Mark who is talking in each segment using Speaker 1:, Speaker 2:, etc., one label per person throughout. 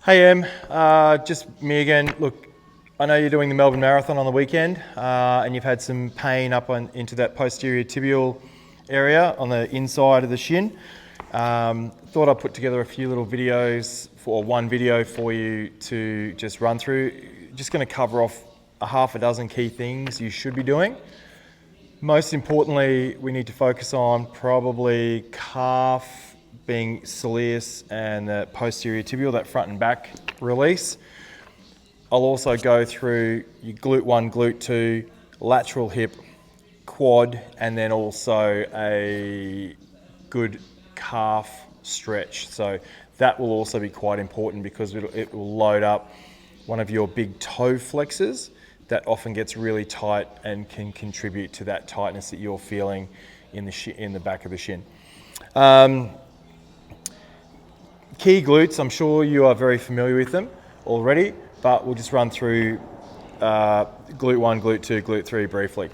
Speaker 1: Hey Em, just me again. Look, I know you're doing the Melbourne Marathon on the weekend and you've had some pain into that posterior tibial area on the inside of the shin. Thought I'd put together a few little videos, one video for you to just run through. Just going to cover off a half a dozen key things you should be doing. Most importantly, we need to focus on probably calf being soleus and the posterior tibial, that front and back release. I'll also go through your glute 1, glute 2, lateral hip, quad, and then also a good calf stretch. So that will also be quite important because it will load up one of your big toe flexors that often gets really tight and can contribute to that tightness that you're feeling in the back of the shin. Key glutes, I'm sure you are very familiar with them already, but we'll just run through glute 1, glute 2, glute 3 briefly.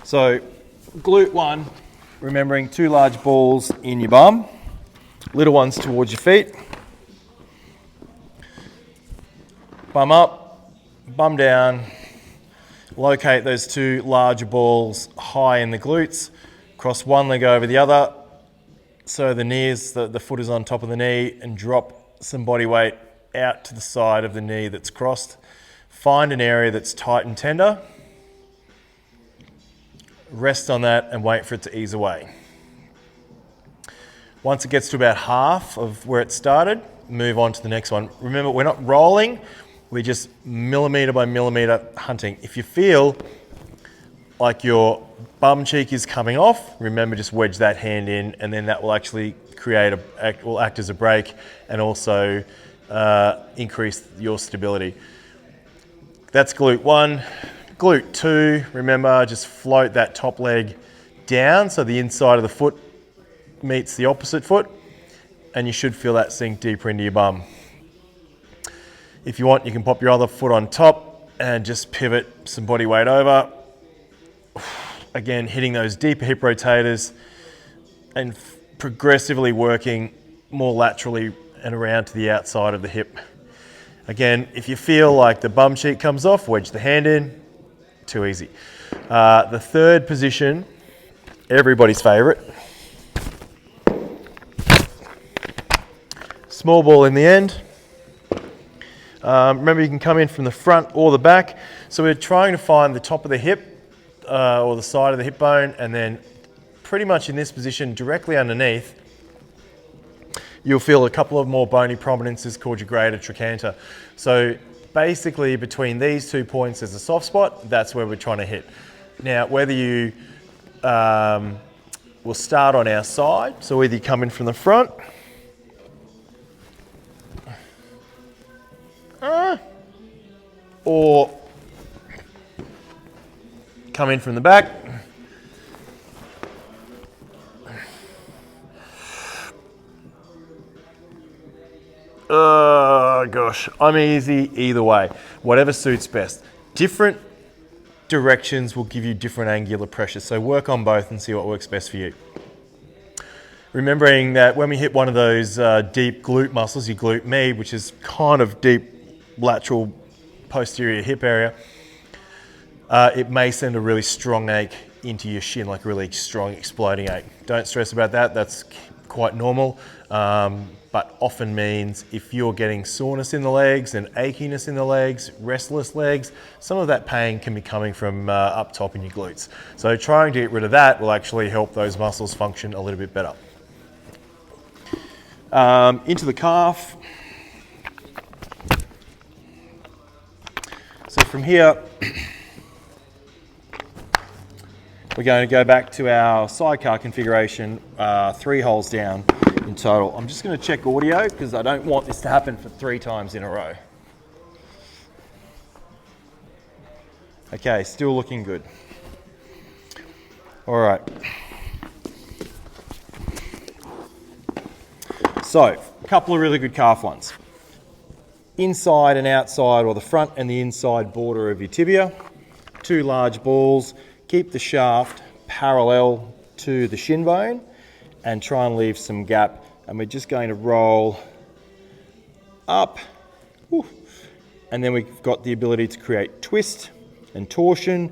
Speaker 1: So glute 1, remembering 2 large balls in your bum, little ones towards your feet. Bum up, bum down, locate those 2 larger balls high in the glutes, cross one leg over the other, so the foot is on top of the knee, and drop some body weight out to the side of the knee that's crossed. Find an area that's tight and tender, rest on that and wait for it to ease away. Once it gets to about half of where it started, move on to the next one. Remember, we're not rolling, we're just millimeter by millimeter hunting. If you feel like your bum cheek is coming off, remember, just wedge that hand in, and then that will actually will act as a brake and also increase your stability. That's glute 1. Glute 2, remember, just float that top leg down so the inside of the foot meets the opposite foot, and you should feel that sink deeper into your bum. If you want, you can pop your other foot on top and just pivot some body weight over. Again, hitting those deeper hip rotators and progressively working more laterally and around to the outside of the hip. Again, if you feel like the bum cheek comes off, wedge the hand in. Too easy. The third position, everybody's favorite. Small ball in the end. Remember, you can come in from the front or the back. So we're trying to find the top of the hip or the side of the hip bone, and then pretty much in this position directly underneath, you'll feel a couple of more bony prominences called your greater trochanter. So basically between these 2 points there's a soft spot, that's where we're trying to hit. Now, whether you will start on our side, so either you come in from the front, or come in from the back. Oh gosh, I'm easy either way. Whatever suits best. Different directions will give you different angular pressure, so work on both and see what works best for you. Remembering that when we hit one of those deep glute muscles, your glute med, which is kind of deep lateral posterior hip area, it may send a really strong ache into your shin, like a really strong exploding ache. Don't stress about that, that's quite normal, but often means if you're getting soreness in the legs and achiness in the legs, restless legs, some of that pain can be coming from up top in your glutes. So trying to get rid of that will actually help those muscles function a little bit better. Into the calf. So from here, we're going to go back to our sidecar configuration, 3 holes down in total. I'm just going to check audio because I don't want this to happen for 3 times in a row. Okay, still looking good. All right. So, a couple of really good calf ones. Inside and outside, or the front and the inside border of your tibia. 2 large balls. Keep the shaft parallel to the shin bone and try and leave some gap. And we're just going to roll up Whew. And then we've got the ability to create twist and torsion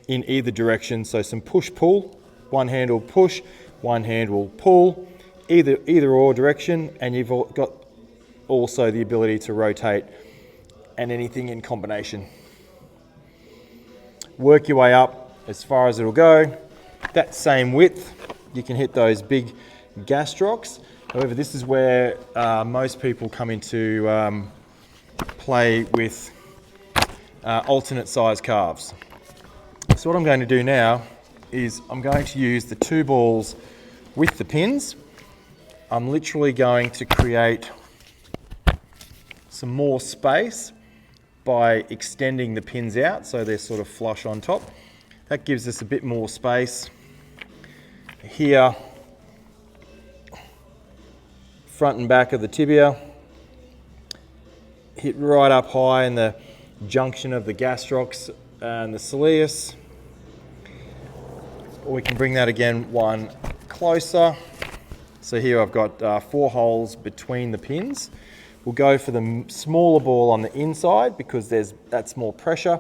Speaker 1: in either direction. So some push-pull, one hand will push, one hand will pull, either or direction, and you've got also the ability to rotate and anything in combination. Work your way up as far as it'll go. That same width, you can hit those big gastrocks. However, this is where most people come into play with alternate size calves. So what I'm going to do now is I'm going to use the 2 balls with the pins. I'm literally going to create some more space by extending the pins out so they're sort of flush on top. That gives us a bit more space. Here, front and back of the tibia, hit right up high in the junction of the gastrocs and the soleus. Or we can bring that again one closer. So here I've got 4 holes between the pins. We'll go for the smaller ball on the inside because that's more pressure,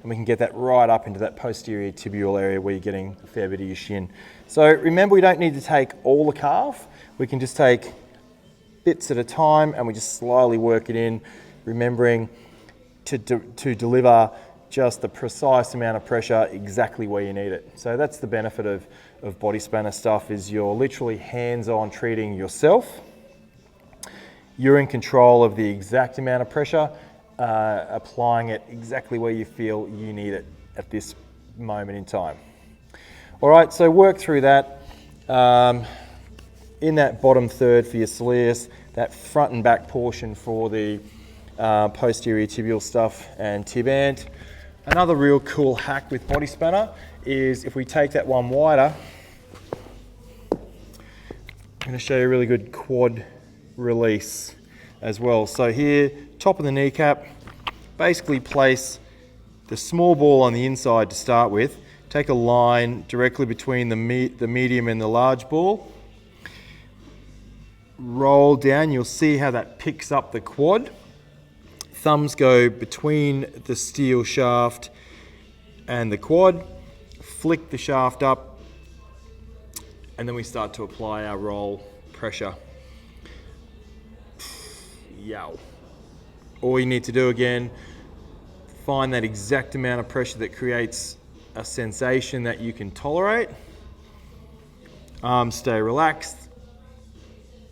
Speaker 1: and we can get that right up into that posterior tibial area where you're getting a fair bit of your shin. So remember, we don't need to take all the calf. We can just take bits at a time and we just slowly work it in, remembering to deliver just the precise amount of pressure exactly where you need it. So that's the benefit of body spanner stuff, is you're literally hands-on treating yourself. You're in control of the exact amount of pressure, applying it exactly where you feel you need it at this moment in time. All right, so work through that. In that bottom third for your soleus, that front and back portion for the posterior tibial stuff and tib ant. Another real cool hack with body spanner is if we take that one wider, I'm going to show you a really good quad release as well. So here, top of the kneecap, basically place the small ball on the inside to start with, take a line directly between the medium and the large ball, roll down, you'll see how that picks up the quad. Thumbs go between the steel shaft and the quad, flick the shaft up, and then we start to apply our roll pressure. Yow. All you need to do again, find that exact amount of pressure that creates a sensation that you can tolerate. Arms stay relaxed,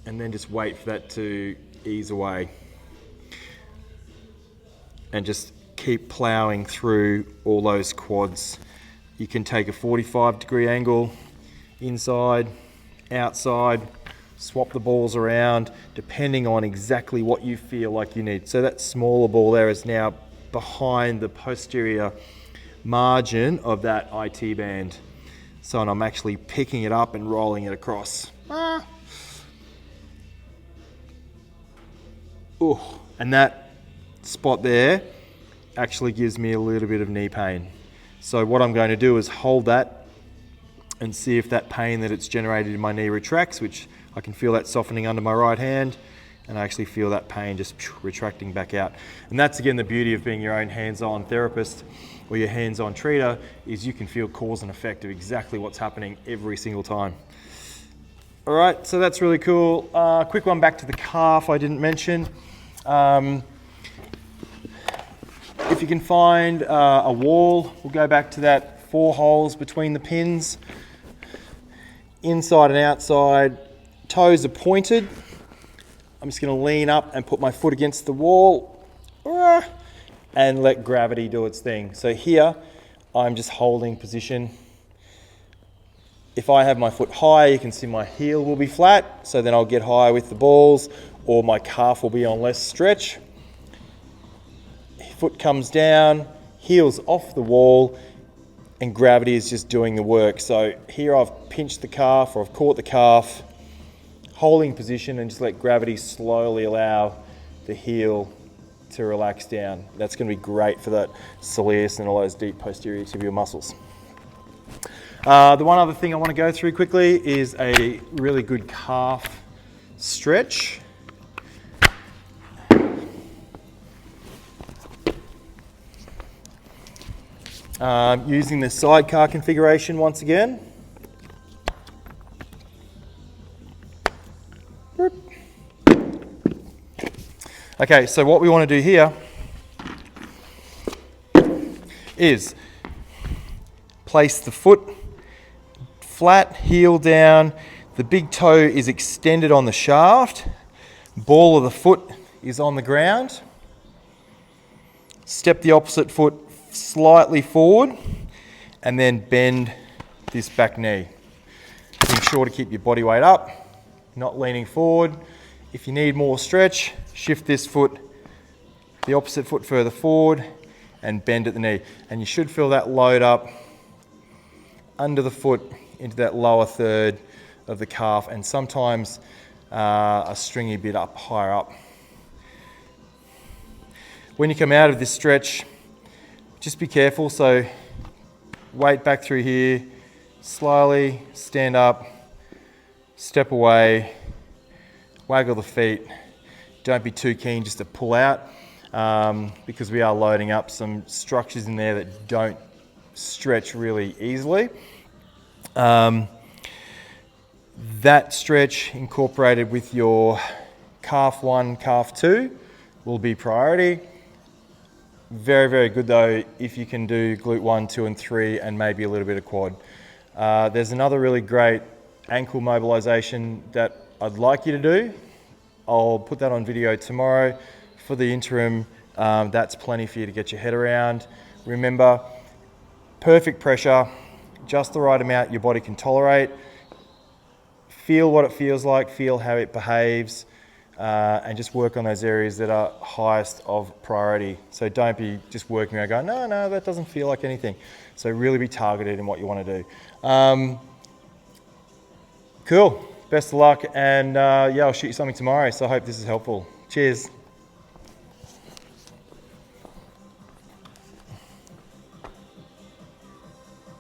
Speaker 1: and then just wait for that to ease away. And just keep plowing through all those quads. You can take a 45-degree angle, inside, outside, swap the balls around, depending on exactly what you feel like you need. So that smaller ball there is now behind the posterior margin of that IT band. So, and I'm actually picking it up and rolling it across. Ooh, and that spot there actually gives me a little bit of knee pain. So what I'm going to do is hold that and see if that pain that it's generated in my knee retracts, which I can feel that softening under my right hand, and I actually feel that pain just retracting back out. And that's again the beauty of being your own hands-on therapist or your hands-on treater, is you can feel cause and effect of exactly what's happening every single time. All right, so that's really cool. Quick one back to the calf I didn't mention. If you can find a wall, we'll go back to that 4 holes between the pins. Inside and outside, toes are pointed. I'm just going to lean up and put my foot against the wall and let gravity do its thing. So here, I'm just holding position. If I have my foot high, you can see my heel will be flat, so then I'll get higher with the balls, or my calf will be on less stretch. Foot comes down, heel's off the wall, and gravity is just doing the work. So here I've pinched the calf, or I've caught the calf, holding position, and just let gravity slowly allow the heel to relax down. That's going to be great for that soleus and all those deep posterior tibial muscles. The one other thing I want to go through quickly is a really good calf stretch. Using the sidecar configuration once again. Okay, so what we want to do here is place the foot flat, heel down, the big toe is extended on the shaft, ball of the foot is on the ground, step the opposite foot slightly forward, and then bend this back knee. Being sure to keep your body weight up, not leaning forward. If you need more stretch, shift this foot, the opposite foot further forward, and bend at the knee. And you should feel that load up under the foot into that lower third of the calf, and sometimes a stringy bit up, higher up. When you come out of this stretch, just be careful. So weight back through here, slowly stand up, step away, waggle the feet. Don't be too keen just to pull out because we are loading up some structures in there that don't stretch really easily. That stretch incorporated with your calf 1, calf 2 will be priority. Very, very good though if you can do glute 1, 2 and 3 and maybe a little bit of quad. There's another really great ankle mobilization that I'd like you to do. I'll put that on video tomorrow. For the interim, that's plenty for you to get your head around. Remember, perfect pressure, just the right amount your body can tolerate. Feel what it feels like, feel how it behaves, and just work on those areas that are highest of priority. So don't be just working around going, no, that doesn't feel like anything. So really be targeted in what you want to do. Cool, best of luck, and yeah, I'll shoot you something tomorrow, so I hope this is helpful. Cheers.